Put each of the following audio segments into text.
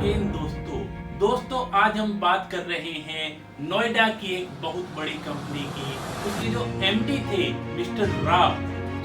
Again दोस्तों आज हम बात कर रहे हैं नोएडा की एक बहुत बड़ी कंपनी की। उसके जो एमडी थे मिस्टर राव,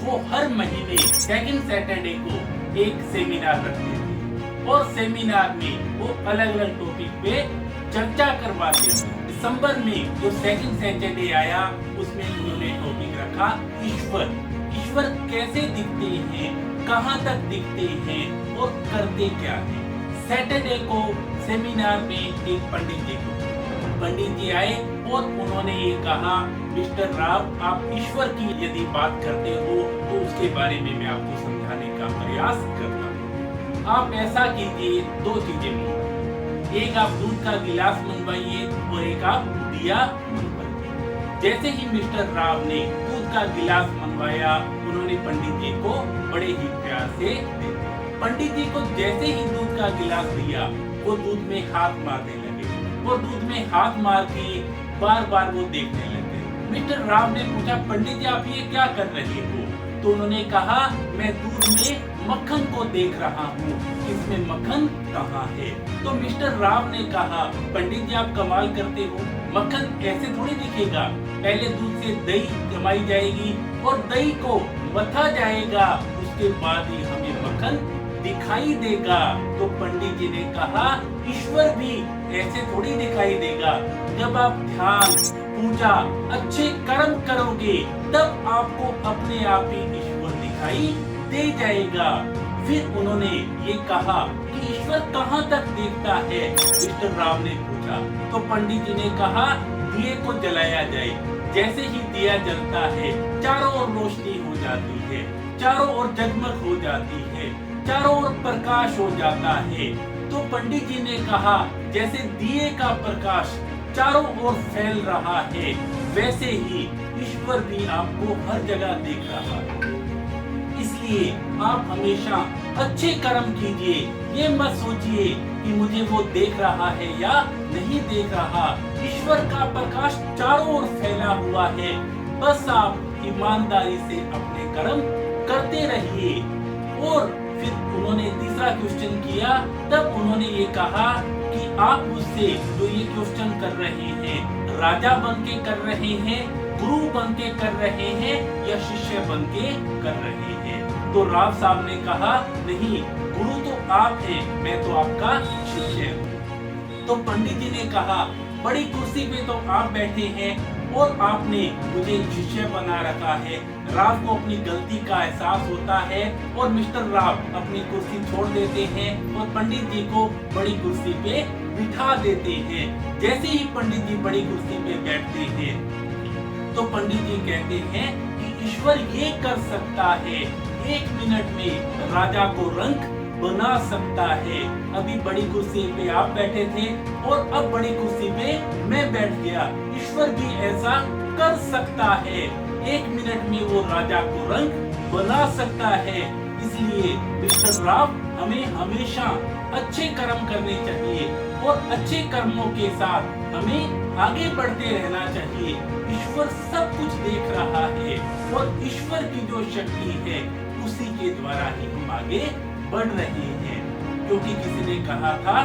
वो हर महीने सेकंड सैटरडे को एक सेमिनार रखते थे और सेमिनार में वो अलग अलग टॉपिक पे चर्चा करवाते थे। दिसंबर में जो सेकंड सैटरडे आया उसमें उन्होंने टॉपिक रखा ईश्वर कैसे दिखते हैं, कहाँ तक दिखते हैं और करते क्या हैं। सैटरडे को सेमिनार में एक पंडित जी आए और उन्होंने ये कहा, मिस्टर राव आप ईश्वर की यदि बात करते हो तो उसके बारे में मैं आपको समझाने का प्रयास करता हूँ। आप ऐसा कीजिए, दो चीजें मंगवाइए, एक आप दूध का गिलास मंगवाइए और एक आप दिया मंगवाइए। जैसे ही मिस्टर राव ने दूध का गिलास मंगवाया, उन्होंने पंडित जी को बड़े ही प्यार से दे दिया। पंडित जी को जैसे ही दूध का गिलास दिया, वो दूध में हाथ मारने लगे और दूध में हाथ मार के बार बार वो देखने लगे। मिस्टर राव ने पूछा, पंडित जी आप ये क्या कर रहे हो? तो उन्होंने कहा, मैं दूध में मक्खन को देख रहा हूँ, इसमें मक्खन कहाँ है? तो मिस्टर राव ने कहा, पंडित जी आप कमाल करते हो, मक्खन ऐसे थोड़ी दिखेगा। पहले दूध से दही जमाई जाएगी और दही को मथा जाएगा, उसके बाद ही हमें मक्खन दिखाई देगा। तो पंडित जी ने कहा, ईश्वर भी ऐसे थोड़ी दिखाई देगा। जब आप ध्यान, पूजा, अच्छे कर्म करोगे तब आपको अपने आप ही ईश्वर दिखाई दे जाएगा। फिर उन्होंने ये कहा कि ईश्वर कहाँ तक देखता है? मिस्टर राव ने पूछा। तो पंडित जी ने कहा, दिए को जलाया जाए। जैसे ही दिया जलता है, चारों ओर रोशनी हो जाती है, चारों ओर जगमग हो जाती है, चारों ओर प्रकाश हो जाता है। तो पंडित जी ने कहा, जैसे दिए का प्रकाश चारों ओर फैल रहा है, वैसे ही ईश्वर भी आपको हर जगह देख रहा है। इसलिए आप हमेशा अच्छे कर्म कीजिए। ये मत सोचिए कि मुझे वो देख रहा है या नहीं देख रहा। ईश्वर का प्रकाश चारों ओर फैला हुआ है, बस आप ईमानदारी से अपने कर्म करते रहिए। और फिर उन्होंने तीसरा क्वेश्चन किया। तब उन्होंने ये कहा कि आप मुझसे जो ये क्वेश्चन कर रहे हैं, राजा बन के कर रहे हैं, गुरु बन के कर रहे हैं या शिष्य बन के कर रहे हैं? तो राव साहब ने कहा, नहीं, गुरु तो आप हैं, मैं तो आपका शिष्य हूँ। तो पंडित जी ने कहा, बड़ी कुर्सी पे तो आप बैठे हैं और आपने मुझे शिष्य बना रखा है। राव को अपनी गलती का एहसास होता है और मिस्टर राव अपनी कुर्सी छोड़ देते हैं और पंडित जी को बड़ी कुर्सी पे बिठा देते हैं। जैसे ही पंडित जी बड़ी कुर्सी पे बैठते हैं तो पंडित जी कहते हैं कि ईश्वर ये कर सकता है, 1 मिनट में राजा को रंक बना सकता है। अभी बड़ी कुर्सी पे आप बैठे थे और अब बड़ी कुर्सी पे मैं बैठ गया। ईश्वर भी ऐसा कर सकता है, 1 मिनट में वो राजा को रंग बना सकता है। इसलिए मिस्टर राव, हमें हमेशा अच्छे कर्म करने चाहिए और अच्छे कर्मों के साथ हमें आगे बढ़ते रहना चाहिए। ईश्वर सब कुछ देख रहा है और ईश्वर की जो शक्ति है उसी के द्वारा ही हम आगे बढ़ रहे हैं। क्योंकि किसी ने कहा था,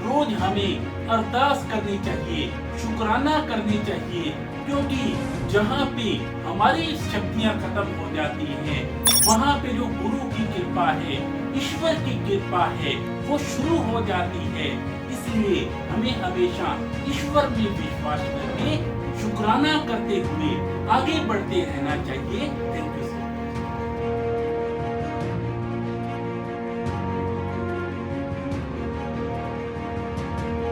रोज हमें अरदास करनी चाहिए, शुक्राना करनी चाहिए, क्योंकि जहाँ पे हमारी शक्तियाँ खत्म हो जाती हैं, वहाँ पे जो गुरु की कृपा है, ईश्वर की कृपा है, वो शुरू हो जाती है। इसलिए हमें हमेशा ईश्वर में विश्वास करके शुक्राना करते हुए आगे बढ़ते रहना चाहिए। Thank you.